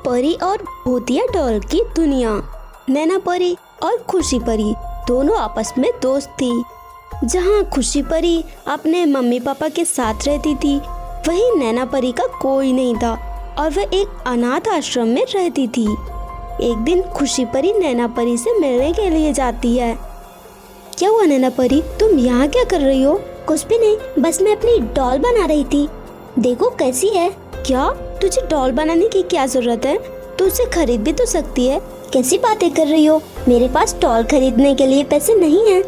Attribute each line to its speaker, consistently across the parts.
Speaker 1: परी और भूतिया डॉल की दुनिया। नैना परी और खुशी परी दोनों आपस में दोस्त थी। जहाँ खुशी परी अपने मम्मी पापा के साथ रहती थी, वहीं नैना परी का कोई नहीं था और वह एक अनाथ आश्रम में रहती थी। एक दिन खुशी परी नैना परी से मिलने के लिए जाती है। क्या हुआ नैना परी, तुम यहाँ क्या कर रही हो?
Speaker 2: कुछ भी नहीं, बस मैं अपनी डॉल बना रही थी। देखो कैसी है।
Speaker 1: क्या तुझे डॉल बनाने की क्या जरूरत है? तू उसे खरीद भी तो सकती है।
Speaker 2: कैसी बातें कर रही हो, मेरे पास डॉल खरीदने के लिए पैसे नहीं हैं।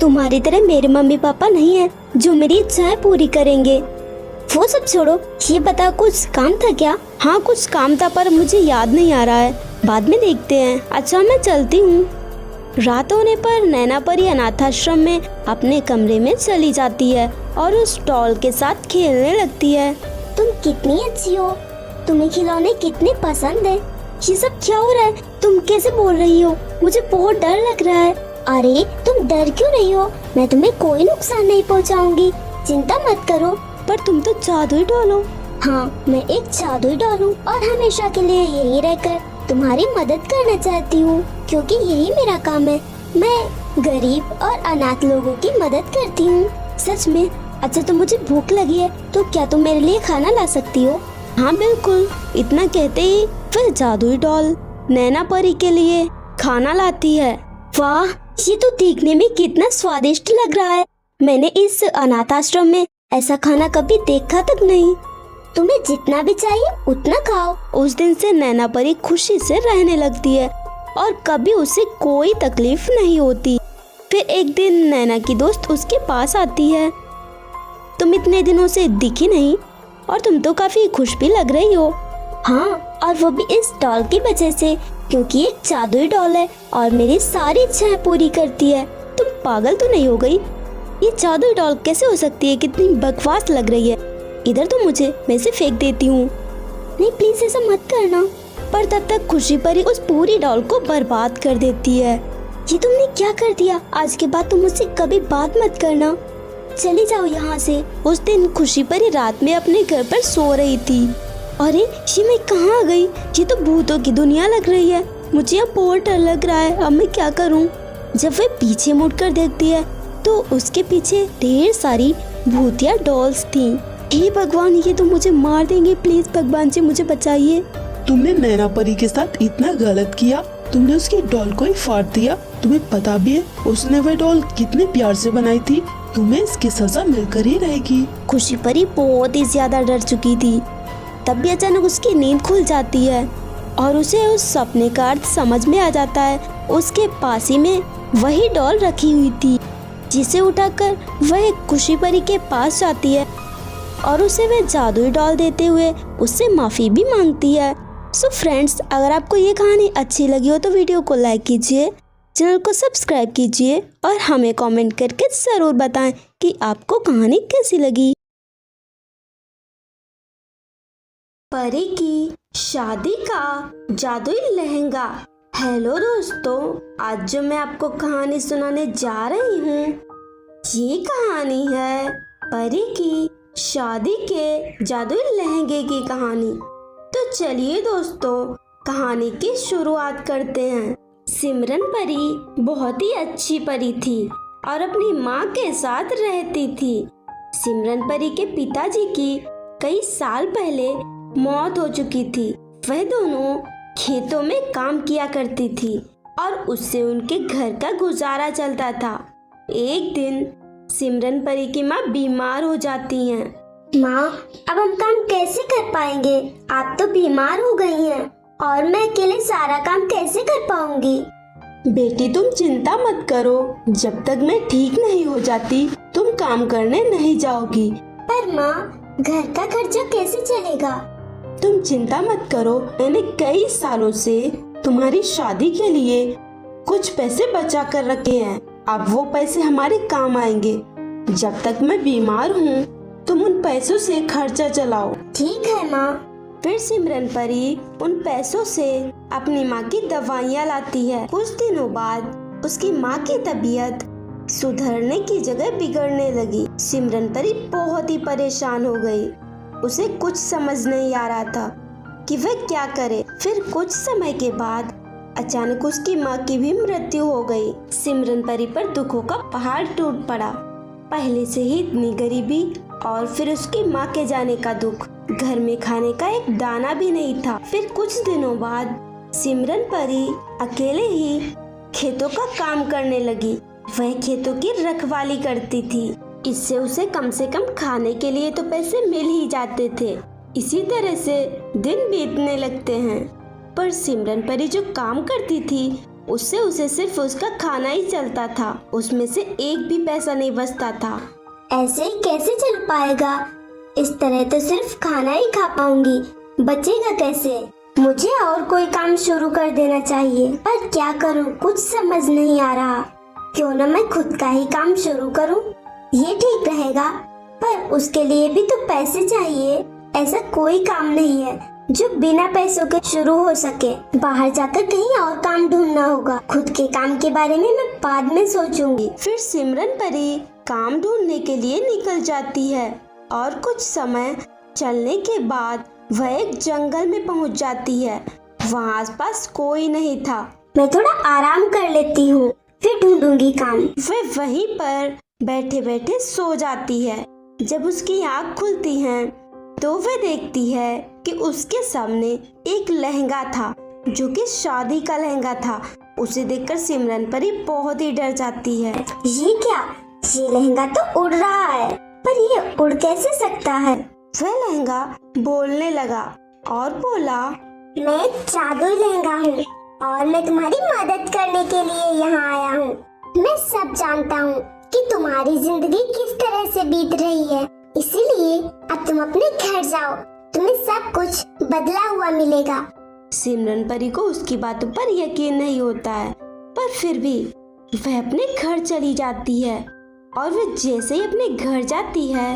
Speaker 2: तुम्हारी तरह मेरे मम्मी पापा नहीं है जो मेरी इच्छाएं पूरी करेंगे। वो सब छोड़ो, ये बता कुछ काम था क्या?
Speaker 1: हाँ कुछ काम था पर मुझे याद नहीं आ रहा है, बाद में देखते हैं। अच्छा मैं चलती हूँ। रात होने पर नैना परी अनाथाश्रम में अपने कमरे में चली जाती है और उस डॉल के साथ खेलने लगती है।
Speaker 2: तुम कितनी अच्छी हो, तुम्हें खिलौने कितने पसंद है। ये सब क्या हो रहा है? तुम कैसे बोल रही हो? मुझे बहुत डर लग रहा है। अरे तुम डर क्यों रही हो? मैं तुम्हें कोई नुकसान नहीं पहुंचाऊंगी, चिंता मत करो।
Speaker 1: पर तुम तो जादुई डॉल हो।
Speaker 2: हाँ मैं एक जादुई डॉल हूँ और हमेशा के लिए यही रहकर तुम्हारी मदद करना चाहती हूँ, क्योंकि यही मेरा काम है। मैं गरीब और अनाथ लोगों की मदद करती हूँ।
Speaker 1: सच में? अच्छा तो मुझे भूख लगी है, तो क्या तुम मेरे लिए खाना ला सकती हो? हाँ बिल्कुल। इतना कहते ही वह जादुई डॉल नैना परी के लिए खाना लाती है।
Speaker 2: वाह, ये तो देखने में कितना स्वादिष्ट लग रहा है। मैंने इस अनाथ आश्रम में ऐसा खाना कभी देखा तक नहीं। तुम्हें जितना भी चाहिए उतना खाओ।
Speaker 1: उस दिन से नैना परी खुशी से रहने लगती है और कभी उसे कोई तकलीफ नहीं होती। फिर एक दिन नैना की दोस्त उसके पास आती है। तुम इतने दिनों से दिखी नहीं और तुम तो काफी खुश भी लग रही हो।
Speaker 2: हाँ, और वो भी इस डॉल की वजह से, क्योंकि एक जादुई डॉल है और मेरी सारी इच्छाएं पूरी करती है।
Speaker 1: तुम पागल तो नहीं हो गई? ये जादुई डॉल कैसे हो सकती है? कितनी बकवास लग रही है। इधर तो मुझे, मैं इसे फेंक देती हूँ।
Speaker 2: नहीं प्लीज ऐसा मत करना।
Speaker 1: पर तब तक खुशी परी उस पूरी डॉल को बर्बाद कर देती है।
Speaker 2: ये तुमने क्या कर दिया? आज के बाद तुम मुझसे कभी बात मत करना। चली जाओ यहाँ से।
Speaker 1: उस दिन खुशी परी रात में अपने घर पर सो रही थी। अरे ये मैं कहाँ आ गई? ये तो भूतों की दुनिया लग रही है। मुझे यहाँ बहुत डर लग रहा है। अब मैं क्या करूँ? जब वह पीछे मुड़कर देखती है तो उसके पीछे ढेर सारी भूतिया डॉल्स थी। हे भगवान, ये तो मुझे मार देंगे। प्लीज भगवान जी मुझे बचाइए।
Speaker 3: तुमने नैना परी के साथ इतना गलत किया। तुमने उसकी डॉल को ही फाड़ दिया। तुम्हें पता भी है उसने वह डॉल कितने प्यार से बनाई थी। तुम्हें इसकी सजा मिलकर ही रहेगी।
Speaker 1: खुशी परी बहुत ही ज्यादा डर चुकी थी। तभी अचानक उसकी नींद खुल जाती है और उसे उस सपने का अर्थ समझ में आ जाता है। उसके पास ही में वही डॉल रखी हुई थी, जिसे उठाकर वह खुशी परी के पास जाती है और उसे वह जादुई डॉल देते हुए उससे माफ़ी भी मांगती है। सो फ्रेंड्स, अगर आपको ये कहानी अच्छी लगी हो तो वीडियो को लाइक कीजिए, चैनल को सब्सक्राइब कीजिए और हमें कमेंट करके ज़रूर बताएं कि आपको कहानी कैसी लगी। परी की शादी का जादुई लहंगा। हेलो दोस्तों, आज जो मैं आपको कहानी सुनाने जा रही हूँ, ये कहानी है परी की शादी के जादुई लहंगे की कहानी। तो चलिए दोस्तों, कहानी की शुरुआत करते हैं। सिमरन परी बहुत ही अच्छी परी थी और अपनी माँ के साथ रहती थी। सिमरन परी के पिताजी की कई साल पहले मौत हो चुकी थी। वह दोनों खेतों में काम किया करती थी और उससे उनके घर का गुजारा चलता था। एक दिन सिमरन परी की माँ बीमार हो जाती हैं।
Speaker 2: माँ, अब हम काम कैसे कर पाएंगे? आप तो बीमार हो गई हैं और मैं अकेले सारा काम कैसे कर पाऊंगी?
Speaker 1: बेटी तुम चिंता मत करो, जब तक मैं ठीक नहीं हो जाती तुम काम करने नहीं जाओगी।
Speaker 2: पर माँ, घर का खर्चा कैसे चलेगा?
Speaker 1: तुम चिंता मत करो, मैंने कई सालों से तुम्हारी शादी के लिए कुछ पैसे बचा कर रखे हैं। अब वो पैसे हमारे काम आएंगे। जब तक मैं बीमार हूँ तुम उन पैसों से खर्चा चलाओ।
Speaker 2: ठीक है माँ।
Speaker 1: फिर सिमरन परी उन पैसों से अपनी माँ की दवाइयाँ लाती है। कुछ दिनों बाद उसकी माँ की तबीयत सुधरने की जगह बिगड़ने लगी। सिमरन परी बहुत ही परेशान हो गई। उसे कुछ समझ नहीं आ रहा था कि वह क्या करे। फिर कुछ समय के बाद अचानक उसकी माँ की भी मृत्यु हो गई। सिमरन परी पर दुखों का पहाड़ टूट पड़ा। पहले से ही इतनी गरीबी और फिर उसकी माँ के जाने का दुख। घर में खाने का एक दाना भी नहीं था। फिर कुछ दिनों बाद सिमरन परी अकेले ही खेतों का काम करने लगी। वह खेतों की रखवाली करती थी। इससे उसे कम से कम खाने के लिए तो पैसे मिल ही जाते थे। इसी तरह से दिन बीतने लगते हैं। पर सिमरन परी जो काम करती थी उससे उसे सिर्फ उसका खाना ही चलता था। उसमें से एक भी पैसा नहीं बचता था।
Speaker 2: ऐसे ही कैसे चल पाएगा? इस तरह तो सिर्फ खाना ही खा पाऊंगी, बचेगा कैसे? मुझे और कोई काम शुरू कर देना चाहिए, पर क्या करूं कुछ समझ नहीं आ रहा। क्यों ना मैं खुद का ही काम शुरू करूं, ये ठीक रहेगा। पर उसके लिए भी तो पैसे चाहिए। ऐसा कोई काम नहीं है जो बिना पैसों के शुरू हो सके। बाहर जाकर कहीं और काम ढूंढना होगा। खुद के काम के बारे में मैं बाद में सोचूंगी।
Speaker 1: फिर सिमरन परी काम ढूंढने के लिए निकल जाती है और कुछ समय चलने के बाद वह एक जंगल में पहुंच जाती है। वहाँ आसपास कोई नहीं था।
Speaker 2: मैं थोड़ा आराम कर लेती हूँ, फिर ढूंढूंगी काम।
Speaker 1: वह वहीं पर बैठे बैठे सो जाती है। जब उसकी आँख खुलती है तो वह देखती है कि उसके सामने एक लहंगा था जो कि शादी का लहंगा था। उसे देखकर सिमरन परी बहुत ही डर जाती है।
Speaker 2: ये क्या? ये लहंगा तो उड़ रहा है, पर ये उड़ कैसे सकता है?
Speaker 1: वह लहंगा बोलने लगा और बोला,
Speaker 2: मैं एक जादुई लहंगा हूँ और मैं तुम्हारी मदद करने के लिए यहाँ आया हूँ। मैं सब जानता हूँ कि तुम्हारी जिंदगी किस तरह से बीत रही है, इसीलिए अब तुम अपने घर जाओ, तुम्हें सब कुछ बदला हुआ मिलेगा।
Speaker 1: सिमरन परी को उसकी बातों पर यकीन नहीं होता है, पर फिर भी वह अपने घर चली जाती है। और वह जैसे ही अपने घर जाती है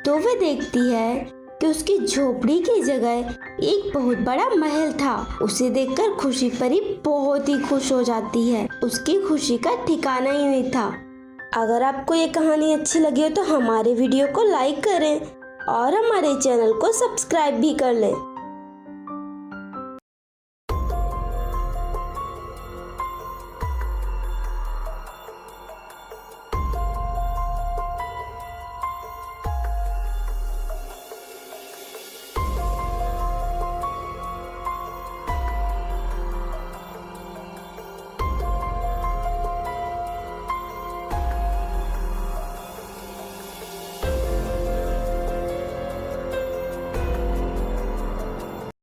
Speaker 1: तो वह देखती है कि उसकी झोपड़ी की जगह एक बहुत बड़ा महल था। उसे देखकर खुशी परी बहुत ही खुश हो जाती है। उसकी खुशी का ठिकाना ही नहीं था। अगर आपको ये कहानी अच्छी लगी हो तो हमारे वीडियो को लाइक करें और हमारे चैनल को सब्सक्राइब भी कर लें।